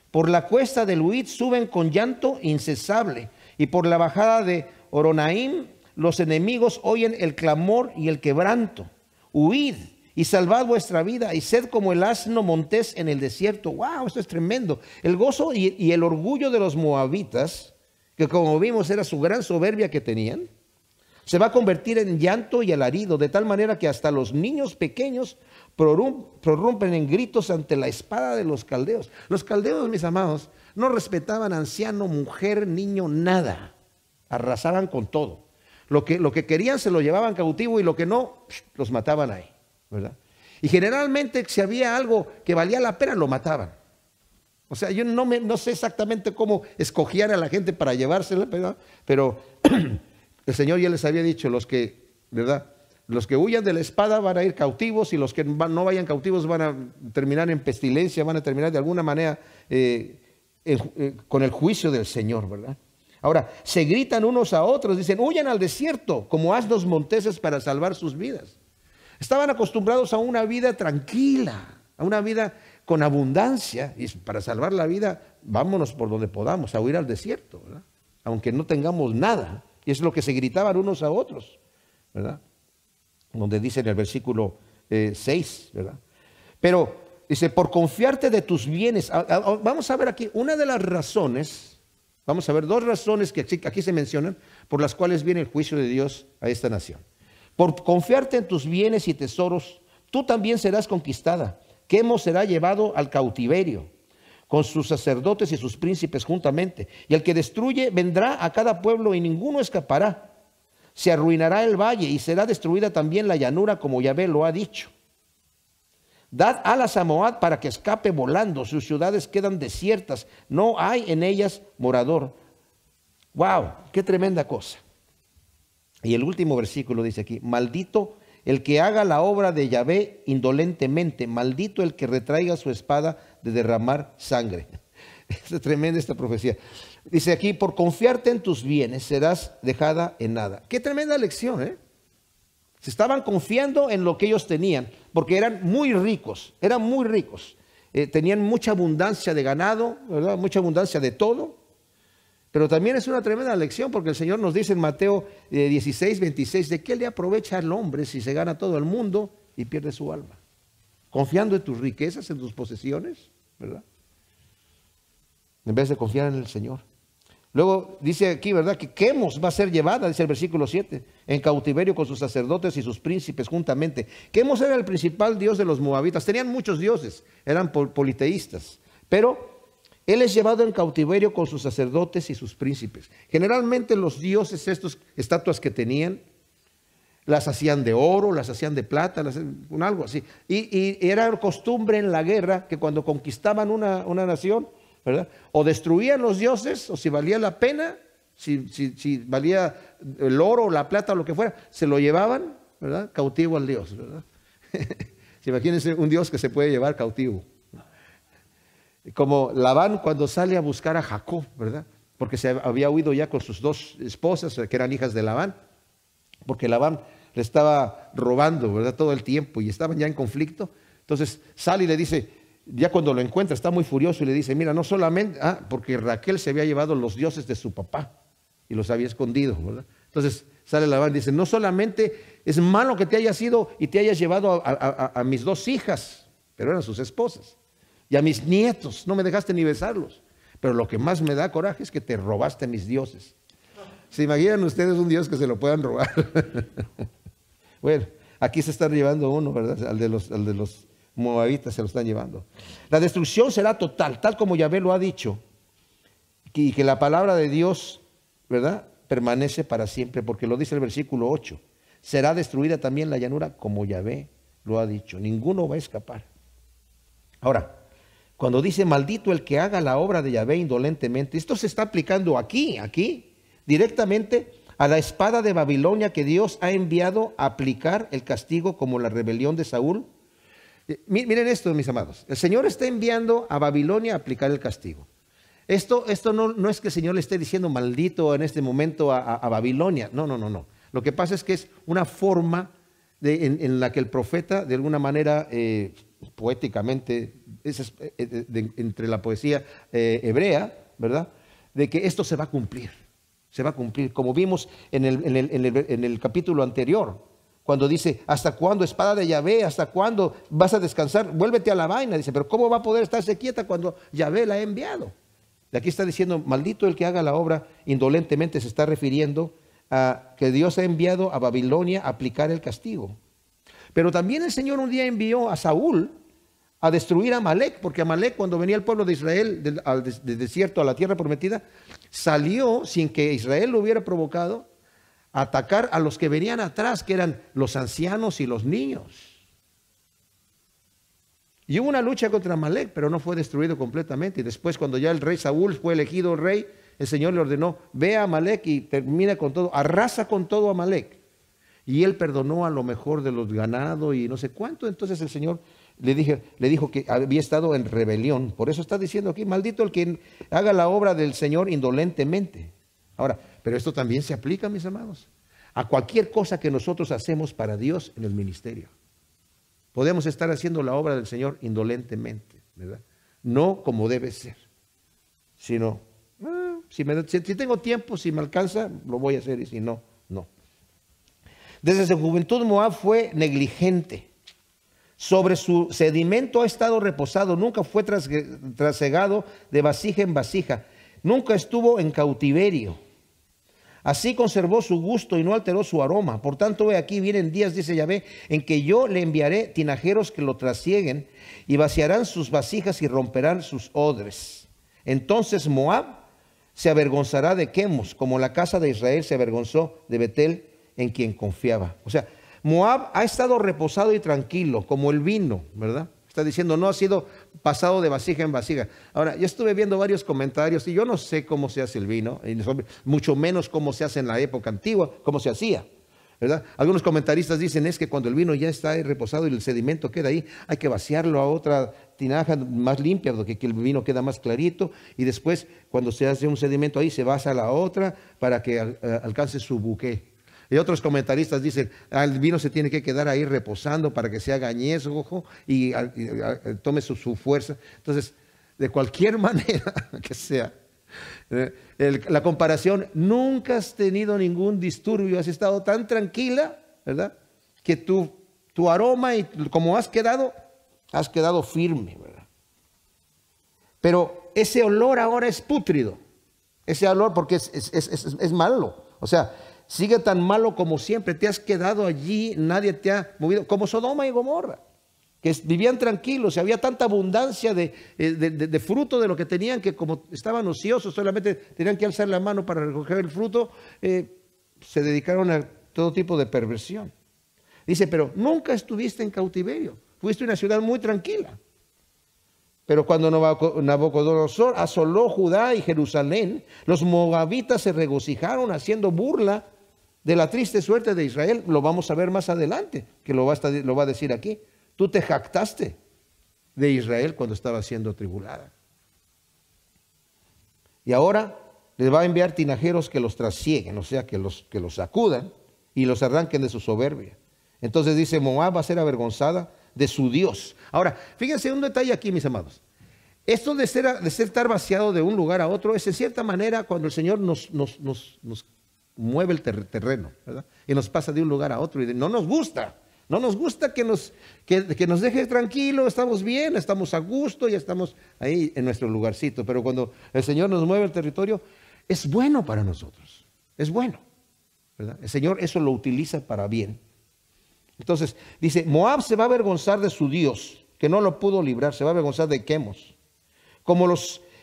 Por la cuesta del Huid suben con llanto incesable, y por la bajada de Horonaim los enemigos oyen el clamor y el quebranto. Huid y salvad vuestra vida, y sed como el asno montés en el desierto. Wow, esto es tremendo. El gozo y el orgullo de los moabitas, que como vimos era su gran soberbia que tenían, se va a convertir en llanto y alarido, de tal manera que hasta los niños pequeños prorrumpen en gritos ante la espada de los caldeos. Los caldeos, mis amados, no respetaban anciano, mujer, niño, nada. Arrasaban con todo. Lo que querían se lo llevaban cautivo, y lo que no, los mataban ahí, ¿verdad? Y generalmente si había algo que valía la pena, lo mataban. O sea, yo no sé exactamente cómo escogían a la gente para llevársela, ¿verdad? Pero el Señor ya les había dicho, ¿verdad? Los que huyan de la espada van a ir cautivos, y los que no vayan cautivos van a terminar en pestilencia, van a terminar de alguna manera con el juicio del Señor, ¿verdad? Ahora, se gritan unos a otros, dicen, huyan al desierto como asnos monteses para salvar sus vidas. Estaban acostumbrados a una vida tranquila, a una vida con abundancia, y para salvar la vida, vámonos por donde podamos, a huir al desierto, ¿verdad? Aunque no tengamos nada. Y es lo que se gritaban unos a otros, ¿verdad? Donde dice en el versículo 6, ¿verdad? Pero dice, por confiarte de tus bienes. Vamos a ver aquí, una de las razones, vamos a ver dos razones que aquí se mencionan, por las cuales viene el juicio de Dios a esta nación. Por confiarte en tus bienes y tesoros, tú también serás conquistada. Quemos será llevado al cautiverio, con sus sacerdotes y sus príncipes juntamente. Y el que destruye vendrá a cada pueblo y ninguno escapará. Se arruinará el valle y será destruida también la llanura, como Yahvé lo ha dicho. Dad alas a Moab para que escape volando, sus ciudades quedan desiertas, no hay en ellas morador. ¡Wow! ¡Qué tremenda cosa! Y el último versículo dice aquí, maldito el que haga la obra de Yahvé indolentemente, maldito el que retraiga su espada de derramar sangre. Es tremenda esta profecía. Dice aquí, por confiarte en tus bienes serás dejada en nada. Qué tremenda lección, ¿eh? Se estaban confiando en lo que ellos tenían, porque eran muy ricos, tenían mucha abundancia de ganado, ¿verdad? Mucha abundancia de todo. Pero también es una tremenda lección, porque el Señor nos dice en Mateo 16, 26, ¿de qué le aprovecha al hombre si se gana todo el mundo y pierde su alma? Confiando en tus riquezas, en tus posesiones, ¿verdad? En vez de confiar en el Señor. Luego dice aquí, ¿verdad?, que Quemos va a ser llevada, dice el versículo 7, en cautiverio con sus sacerdotes y sus príncipes juntamente. Quemos era el principal dios de los moabitas. Tenían muchos dioses, eran politeístas, pero él es llevado en cautiverio con sus sacerdotes y sus príncipes. Generalmente los dioses, estas estatuas que tenían, las hacían de oro, las hacían de plata, algo así. Y era costumbre en la guerra que cuando conquistaban una nación, ¿verdad?, o destruían los dioses, o si valía la pena, si valía el oro, la plata o lo que fuera, se lo llevaban, ¿verdad?, cautivo al dios, ¿verdad? Imagínense un dios que se puede llevar cautivo. Como Labán cuando sale a buscar a Jacob, ¿verdad? Porque se había huido ya con sus dos esposas, que eran hijas de Labán, porque Labán le estaba robando, ¿verdad?, todo el tiempo, y estaban ya en conflicto. Entonces sale y le dice, ya cuando lo encuentra, está muy furioso y le dice, mira, no solamente, porque Raquel se había llevado los dioses de su papá y los había escondido, ¿verdad? Entonces sale Labán y dice, no solamente es malo que te hayas ido y te hayas llevado a mis dos hijas, pero eran sus esposas, y a mis nietos, no me dejaste ni besarlos, pero lo que más me da coraje es que te robaste a mis dioses. ¿Se imaginan ustedes un dios que se lo puedan robar? Bueno, aquí se están llevando uno, ¿verdad? Al de los moabitas se lo están llevando. La destrucción será total, tal como Yahvé lo ha dicho, y que la palabra de Dios, ¿verdad?, permanece para siempre, porque lo dice el versículo 8. Será destruida también la llanura como Yahvé lo ha dicho. Ninguno va a escapar. Ahora, cuando dice maldito el que haga la obra de Yahvé indolentemente, esto se está aplicando aquí, directamente a la espada de Babilonia que Dios ha enviado a aplicar el castigo como la rebelión de Saúl. Miren esto, mis amados. El Señor está enviando a Babilonia a aplicar el castigo. Esto no es que el Señor le esté diciendo maldito en este momento a Babilonia. No. Lo que pasa es que es una forma en la que el profeta, de alguna manera, poéticamente, entre la poesía hebrea, ¿verdad?, de que esto se va a cumplir. Se va a cumplir, como vimos en el capítulo anterior. Cuando dice, ¿hasta cuándo, espada de Yahvé? ¿Hasta cuándo vas a descansar? Vuélvete a la vaina. Dice, pero ¿cómo va a poder estarse quieta cuando Yahvé la ha enviado? Y aquí está diciendo, maldito el que haga la obra indolentemente. Se está refiriendo a que Dios ha enviado a Babilonia a aplicar el castigo. Pero también el Señor un día envió a Saúl a destruir a Amalek, porque Amalek, cuando venía el pueblo de Israel del desierto a la tierra prometida, salió sin que Israel lo hubiera provocado, atacar a los que venían atrás, que eran los ancianos y los niños. Y hubo una lucha contra Amalek, pero no fue destruido completamente. Y después, cuando ya el rey Saúl fue elegido rey, el Señor le ordenó, ve a Amalek y termina con todo, arrasa con todo Amalek. Y él perdonó a lo mejor de los ganados y no sé cuánto. Entonces el Señor le dijo que había estado en rebelión. Por eso está diciendo aquí, maldito el que haga la obra del Señor indolentemente. Ahora, pero esto también se aplica, mis amados, a cualquier cosa que nosotros hacemos para Dios en el ministerio. Podemos estar haciendo la obra del Señor indolentemente, ¿verdad? No como debe ser, sino, si tengo tiempo, si me alcanza, lo voy a hacer, y si no, no. Desde su juventud Moab fue negligente. Sobre su sedimento ha estado reposado, nunca fue trasegado de vasija en vasija, nunca estuvo en cautiverio. Así conservó su gusto y no alteró su aroma. Por tanto, he aquí vienen días, dice Yahvé, en que yo le enviaré tinajeros que lo trasieguen y vaciarán sus vasijas y romperán sus odres. Entonces Moab se avergonzará de Quemos, como la casa de Israel se avergonzó de Betel, en quien confiaba. O sea, Moab ha estado reposado y tranquilo, como el vino, ¿verdad? Está diciendo, no ha sido pasado de vasija en vasija. Ahora, yo estuve viendo varios comentarios y yo no sé cómo se hace el vino, y mucho menos cómo se hace en la época antigua, cómo se hacía, ¿verdad? Algunos comentaristas dicen es que cuando el vino ya está ahí reposado y el sedimento queda ahí, hay que vaciarlo a otra tinaja más limpia, porque el vino queda más clarito, y después cuando se hace un sedimento ahí se vasa a la otra para que alcance su buque. Y otros comentaristas dicen, el vino se tiene que quedar ahí reposando para que se haga añejo, ojo, y tome su fuerza. Entonces, de cualquier manera que sea, la comparación, nunca has tenido ningún disturbio, has estado tan tranquila, ¿verdad? Que tu aroma y como has quedado firme, ¿verdad? Pero ese olor ahora es pútrido, ese olor porque es malo, o sea, sigue tan malo como siempre, te has quedado allí, nadie te ha movido, como Sodoma y Gomorra, que vivían tranquilos, había tanta abundancia de fruto de lo que tenían, que como estaban ociosos, solamente tenían que alzar la mano para recoger el fruto, se dedicaron a todo tipo de perversión. Dice, pero nunca estuviste en cautiverio, fuiste una ciudad muy tranquila. Pero cuando Nabucodonosor asoló Judá y Jerusalén, los moabitas se regocijaron haciendo burla de la triste suerte de Israel. Lo vamos a ver más adelante, que lo va a decir aquí. Tú te jactaste de Israel cuando estaba siendo atribulada. Y ahora les va a enviar tinajeros que los trasieguen, o sea, que los sacudan y los arranquen de su soberbia. Entonces dice, Moab va a ser avergonzada de su Dios. Ahora, fíjense un detalle aquí, mis amados. Esto de estar vaciado de un lugar a otro es en cierta manera cuando el Señor nos mueve el terreno, ¿verdad? Y nos pasa de un lugar a otro y no nos gusta. No nos gusta que nos deje tranquilo, estamos bien, estamos a gusto y estamos ahí en nuestro lugarcito. Pero cuando el Señor nos mueve el territorio, es bueno para nosotros, es bueno, ¿verdad? El Señor eso lo utiliza para bien. Entonces, dice, Moab se va a avergonzar de su Dios, que no lo pudo librar, se va a avergonzar de Quemos.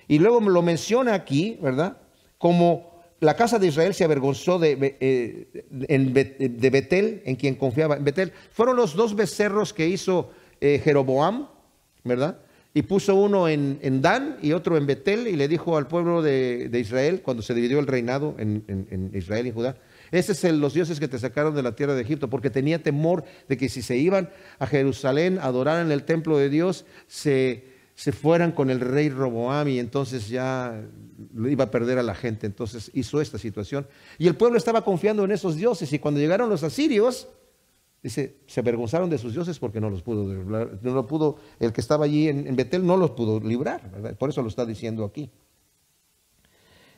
Y luego lo menciona aquí, ¿verdad? Como la casa de Israel se avergonzó de Betel, en quien confiaba. En Betel fueron los dos becerros que hizo Jeroboam, ¿verdad? Y puso uno en Dan y otro en Betel, y le dijo al pueblo de Israel, cuando se dividió el reinado en Israel y Judá, ese es los dioses que te sacaron de la tierra de Egipto, porque tenía temor de que si se iban a Jerusalén a adorar en el templo de Dios, se fueran con el rey Roboam y entonces ya iba a perder a la gente. Entonces hizo esta situación. Y el pueblo estaba confiando en esos dioses, y cuando llegaron los asirios, dice, se avergonzaron de sus dioses porque no los pudo librar. No lo pudo, el que estaba allí en Betel no los pudo librar, ¿verdad? Por eso lo está diciendo aquí.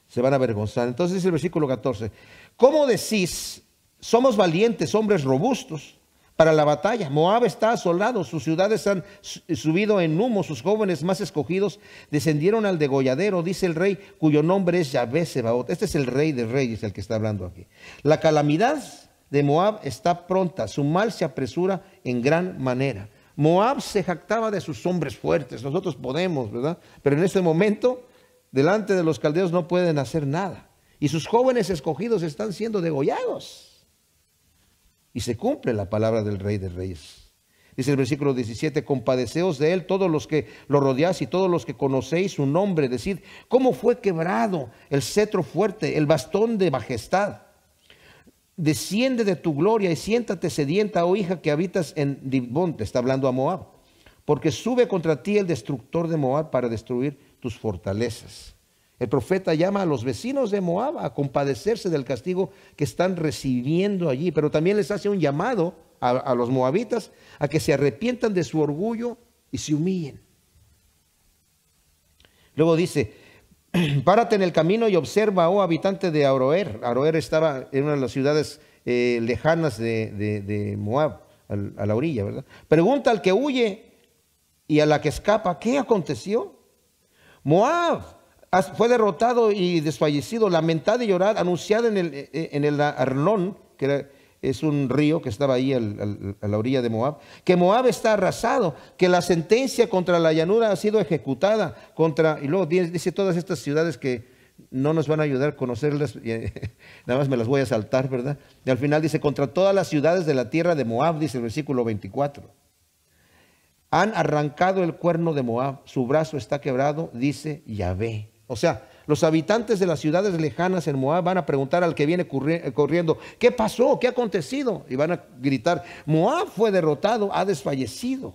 Se van a avergonzar. Entonces dice el versículo 14, ¿cómo decís, somos valientes, hombres robustos para la batalla? Moab está asolado, sus ciudades han subido en humo, sus jóvenes más escogidos descendieron al degolladero, dice el rey, cuyo nombre es Yahvé Sebaot. Este es el rey de reyes, el que está hablando aquí. La calamidad de Moab está pronta, su mal se apresura en gran manera. Moab se jactaba de sus hombres fuertes, nosotros podemos, ¿verdad? Pero en este momento, delante de los caldeos no pueden hacer nada. Y sus jóvenes escogidos están siendo degollados. Y se cumple la palabra del Rey de Reyes. Dice el versículo 17, compadeceos de él todos los que lo rodeáis y todos los que conocéis su nombre. Decid, ¿cómo fue quebrado el cetro fuerte, el bastón de majestad? Desciende de tu gloria y siéntate sedienta, oh hija que habitas en Dibón. Te está hablando a Moab. Porque sube contra ti el destructor de Moab para destruir tus fortalezas. El profeta llama a los vecinos de Moab a compadecerse del castigo que están recibiendo allí, pero también les hace un llamado a los moabitas a que se arrepientan de su orgullo y se humillen. Luego dice, párate en el camino y observa, oh habitante de Aroer. Aroer estaba en una de las ciudades lejanas de Moab, a la orilla, ¿verdad? Pregunta al que huye y a la que escapa, ¿qué aconteció? Moab fue derrotado y desfallecido, lamentad y llorad, anunciada en el Arnón, es un río que estaba ahí a la orilla de Moab, que Moab está arrasado, que la sentencia contra la llanura ha sido ejecutada, y luego dice todas estas ciudades que no nos van a ayudar a conocerlas, nada más me las voy a saltar, ¿verdad? Y al final dice, contra todas las ciudades de la tierra de Moab, dice el versículo 24. Han arrancado el cuerno de Moab, su brazo está quebrado, dice Yahvé. O sea, los habitantes de las ciudades lejanas en Moab van a preguntar al que viene corriendo, ¿qué pasó? ¿Qué ha acontecido? Y van a gritar, Moab fue derrotado, ha desfallecido.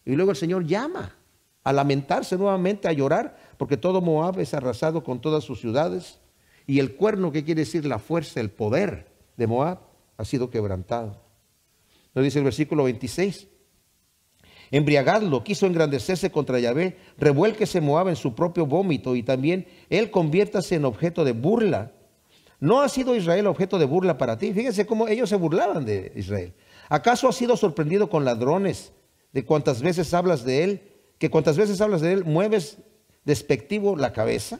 Y luego el Señor llama a lamentarse nuevamente, a llorar, porque todo Moab es arrasado con todas sus ciudades. Y el cuerno, ¿qué quiere decir? La fuerza, el poder de Moab ha sido quebrantado. Lo dice el versículo 26. Embriagadlo, quiso engrandecerse contra Yahvé, revuélquese Moab en su propio vómito y también él conviértase en objeto de burla. ¿No ha sido Israel objeto de burla para ti? Fíjense cómo ellos se burlaban de Israel. ¿Acaso has sido sorprendido con ladrones de cuantas veces hablas de él? ¿Que cuantas veces hablas de él mueves despectivo la cabeza?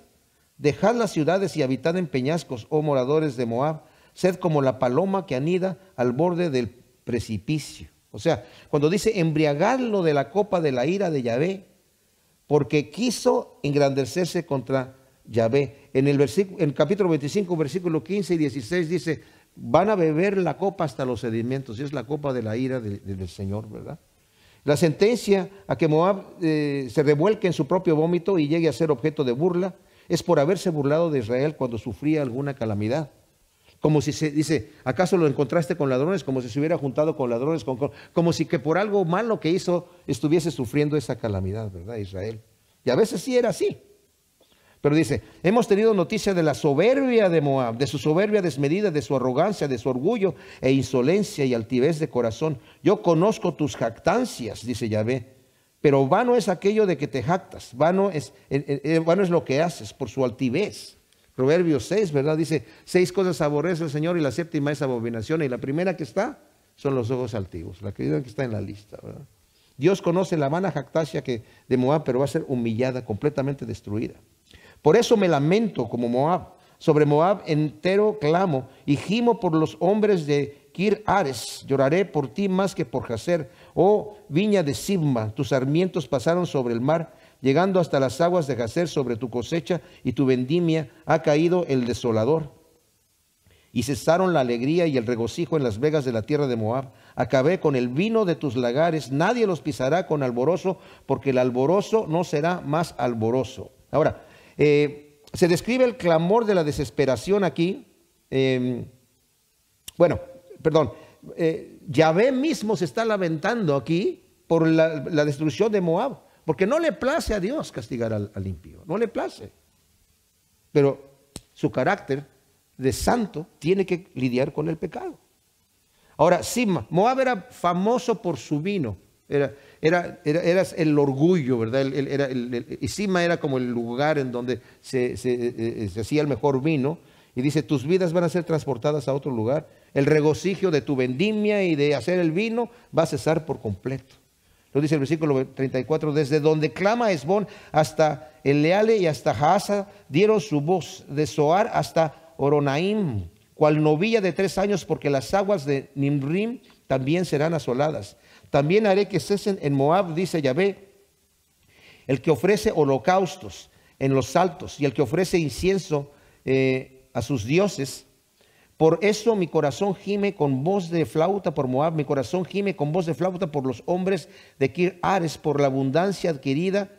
Dejad las ciudades y habitad en peñascos, oh moradores de Moab, sed como la paloma que anida al borde del precipicio. O sea, cuando dice embriagarlo de la copa de la ira de Yahvé, porque quiso engrandecerse contra Yahvé. En el capítulo 25, versículo 15 y 16 dice, van a beber la copa hasta los sedimentos, y es la copa de la ira del Señor, ¿verdad? La sentencia a que Moab se revuelque en su propio vómito y llegue a ser objeto de burla es por haberse burlado de Israel cuando sufría alguna calamidad. Como si se dice, ¿acaso lo encontraste con ladrones? Como si se hubiera juntado con ladrones, como si que por algo malo que hizo estuviese sufriendo esa calamidad, ¿verdad? Israel. Y a veces sí era así. Pero dice, hemos tenido noticia de la soberbia de Moab, de su soberbia desmedida, de su arrogancia, de su orgullo e insolencia y altivez de corazón. Yo conozco tus jactancias, dice Yahvé, pero vano es aquello de que te jactas, vano es lo que haces por su altivez. Proverbios 6, ¿verdad? Dice, 6 cosas aborrece el Señor y la séptima es abominación. Y la primera que está son los ojos altivos, la que está en la lista, ¿verdad? Dios conoce la vana jactancia de Moab, pero va a ser humillada, completamente destruida. Por eso me lamento como Moab. Sobre Moab entero clamo y gimo por los hombres de Kir Ares. Lloraré por ti más que por Jazer. Oh viña de Sibma, tus sarmientos pasaron sobre el mar, llegando hasta las aguas de Jazer. Sobre tu cosecha y tu vendimia ha caído el desolador. Y cesaron la alegría y el regocijo en las vegas de la tierra de Moab. Acabé con el vino de tus lagares, nadie los pisará con alborozo, porque el alborozo no será más alborozo. Ahora, se describe el clamor de la desesperación aquí. Yahvé mismo se está lamentando aquí por la destrucción de Moab, porque no le place a Dios castigar al impío, no le place. Pero su carácter de santo tiene que lidiar con el pecado. Ahora, Sibma, Moab era famoso por su vino, era el orgullo, ¿verdad? Y Sibma era como el lugar en donde se hacía el mejor vino. Y dice, tus vidas van a ser transportadas a otro lugar. El regocijo de tu vendimia y de hacer el vino va a cesar por completo. Lo dice el versículo 34, desde donde clama Esbón hasta Eleale y hasta Jaasa dieron su voz, de Zoar hasta Oronaim, cual novilla de 3 años, porque las aguas de Nimrim también serán asoladas. También haré que cesen en Moab, dice Yahvé, el que ofrece holocaustos en los altos y el que ofrece incienso a sus dioses. Por eso mi corazón gime con voz de flauta por Moab, mi corazón gime con voz de flauta por los hombres de Kir Ares, por la abundancia adquirida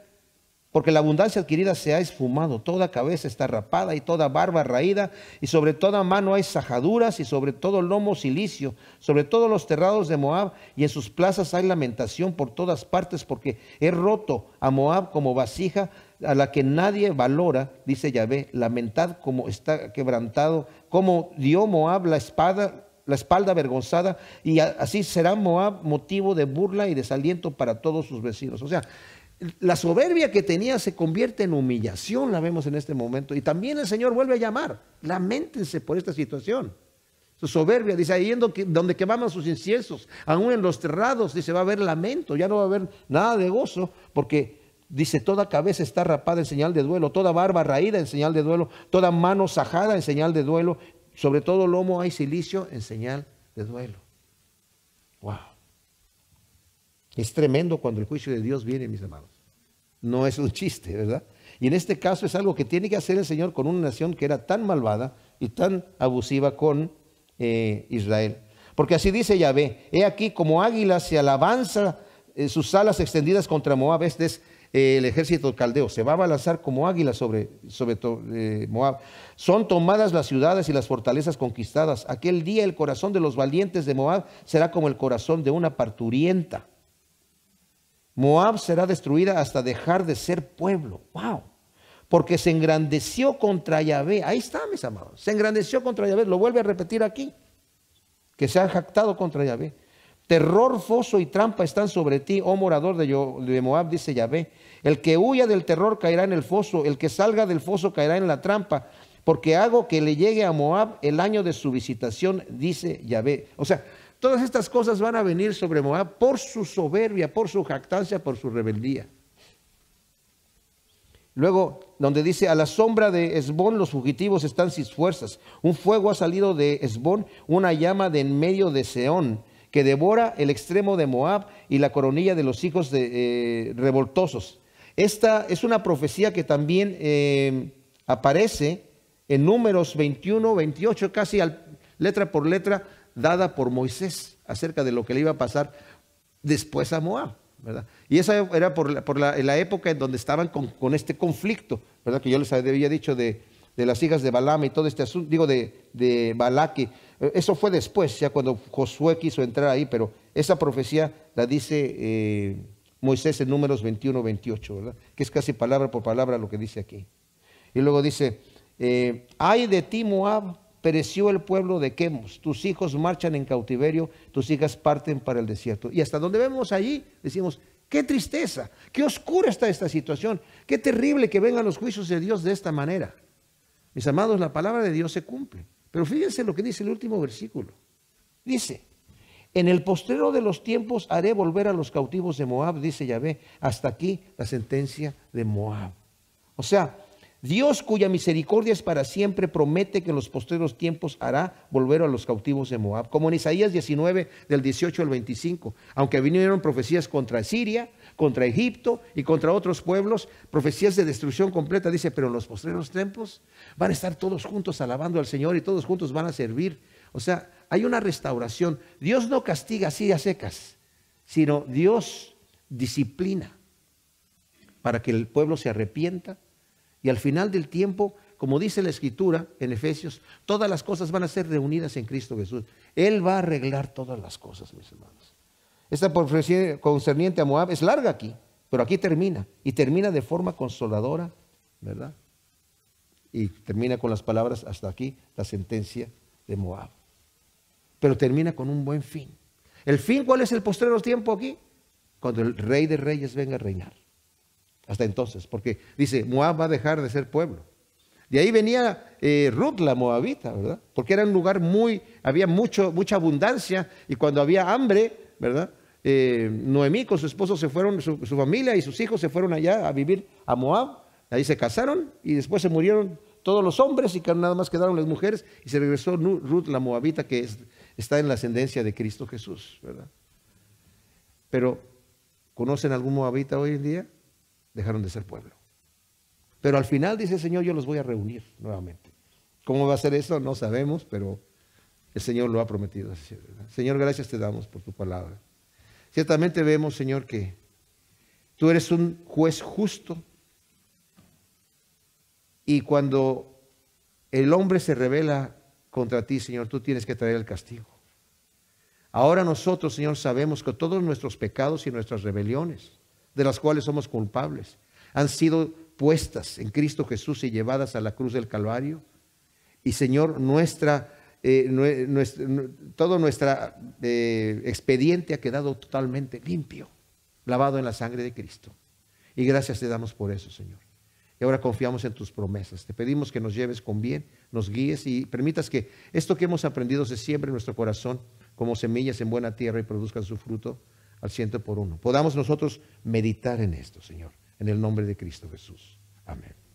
porque la abundancia adquirida se ha esfumado, toda cabeza está rapada y toda barba raída, y sobre toda mano hay sajaduras, y sobre todo lomo cilicio, sobre todos los terrados de Moab, y en sus plazas hay lamentación por todas partes, porque he roto a Moab como vasija a la que nadie valora, dice Yahvé. Lamentad como está quebrantado, como dio Moab la espalda avergonzada, y así será Moab motivo de burla y desaliento para todos sus vecinos. O sea, la soberbia que tenía se convierte en humillación, la vemos en este momento. Y también el Señor vuelve a llamar: lamentense por esta situación. Su soberbia, dice, ahí donde quemaban sus inciensos, aún en los terrados, dice, va a haber lamento, ya no va a haber nada de gozo, porque dice, toda cabeza está rapada en señal de duelo, toda barba raída en señal de duelo, toda mano sajada en señal de duelo, sobre todo lomo hay silicio en señal de duelo. Wow. Es tremendo cuando el juicio de Dios viene, mis amados. No es un chiste, ¿verdad? Y en este caso es algo que tiene que hacer el Señor con una nación que era tan malvada y tan abusiva con Israel. Porque así dice Yahvé: he aquí como águila se alabanza sus alas extendidas contra Moab. Este es el ejército caldeo, se va a balanzar como águila sobre Moab. Son tomadas las ciudades y las fortalezas conquistadas. Aquel día el corazón de los valientes de Moab será como el corazón de una parturienta. Moab será destruida hasta dejar de ser pueblo. Wow. Porque se engrandeció contra Yahvé. Ahí está, mis amados. Se engrandeció contra Yahvé. Lo vuelve a repetir aquí. Que se ha jactado contra Yahvé. Terror, foso y trampa están sobre ti, oh morador de Moab, dice Yahvé. El que huya del terror caerá en el foso. El que salga del foso caerá en la trampa. Porque hago que le llegue a Moab el año de su visitación, dice Yahvé. O sea, todas estas cosas van a venir sobre Moab por su soberbia, por su jactancia, por su rebeldía. Luego, donde dice, a la sombra de Hesbón los fugitivos están sin fuerzas. Un fuego ha salido de Hesbón, una llama de en medio de Seón, que devora el extremo de Moab y la coronilla de los hijos de revoltosos. Esta es una profecía que también aparece en Números 21, 28, casi letra por letra, dada por Moisés, acerca de lo que le iba a pasar después a Moab, ¿verdad? Y esa era en la época en donde estaban con este conflicto, ¿verdad? Que yo les había dicho de las hijas de Balaam y todo este asunto, digo de Balaque. Eso fue después, ya cuando Josué quiso entrar ahí, pero esa profecía la dice Moisés en Números 21, 28, ¿verdad? Que es casi palabra por palabra lo que dice aquí. Y luego dice, ay de ti, Moab, pereció el pueblo de Quemos, tus hijos marchan en cautiverio, tus hijas parten para el desierto. Y hasta donde vemos allí, decimos, qué tristeza, qué oscura está esta situación, qué terrible que vengan los juicios de Dios de esta manera. Mis amados, la palabra de Dios se cumple. Pero fíjense lo que dice el último versículo. Dice, en el postrero de los tiempos haré volver a los cautivos de Moab, dice Yahvé. Hasta aquí la sentencia de Moab. O sea, Dios, cuya misericordia es para siempre, promete que en los postreros tiempos hará volver a los cautivos de Moab. Como en Isaías 19, del 18 al 25. Aunque vinieron profecías contra Siria, contra Egipto y contra otros pueblos, profecías de destrucción completa, dice, pero en los postreros tiempos van a estar todos juntos alabando al Señor y todos juntos van a servir. O sea, hay una restauración. Dios no castiga así a secas, sino Dios disciplina para que el pueblo se arrepienta. Y al final del tiempo, como dice la Escritura en Efesios, todas las cosas van a ser reunidas en Cristo Jesús. Él va a arreglar todas las cosas, mis hermanos. Esta profecía concerniente a Moab es larga aquí, pero aquí termina. Y termina de forma consoladora, ¿verdad? Y termina con las palabras, hasta aquí, la sentencia de Moab. Pero termina con un buen fin. ¿El fin cuál es el postrero tiempo aquí? Cuando el Rey de Reyes venga a reinar. Hasta entonces, porque dice, Moab va a dejar de ser pueblo. De ahí venía Ruth, la moabita, ¿verdad? Porque era un lugar había mucha abundancia, y cuando había hambre, ¿verdad? Noemí con su esposo se fueron, su familia y sus hijos se fueron allá a vivir a Moab. Ahí se casaron y después se murieron todos los hombres y nada más quedaron las mujeres, y se regresó Ruth, la moabita, que está en la ascendencia de Cristo Jesús, ¿verdad? Pero, ¿conocen algún moabita hoy en día? Dejaron de ser pueblo. Pero al final dice el Señor, yo los voy a reunir nuevamente. ¿Cómo va a ser eso? No sabemos, pero el Señor lo ha prometido. Señor, gracias te damos por tu palabra. Ciertamente vemos, Señor, que tú eres un juez justo, Y cuando el hombre se rebela contra ti, Señor, tú tienes que traer el castigo. Ahora nosotros, Señor, sabemos que todos nuestros pecados y nuestras rebeliones, de las cuales somos culpables, han sido puestas en Cristo Jesús y llevadas a la cruz del Calvario. Y Señor, todo nuestro expediente ha quedado totalmente limpio, lavado en la sangre de Cristo. Y gracias te damos por eso, Señor. Y ahora confiamos en tus promesas. Te pedimos que nos lleves con bien, nos guíes y permitas que esto que hemos aprendido se siembre en nuestro corazón como semillas en buena tierra y produzcan su fruto al 100 por uno. Podamos nosotros meditar en esto, Señor, en el nombre de Cristo Jesús. Amén.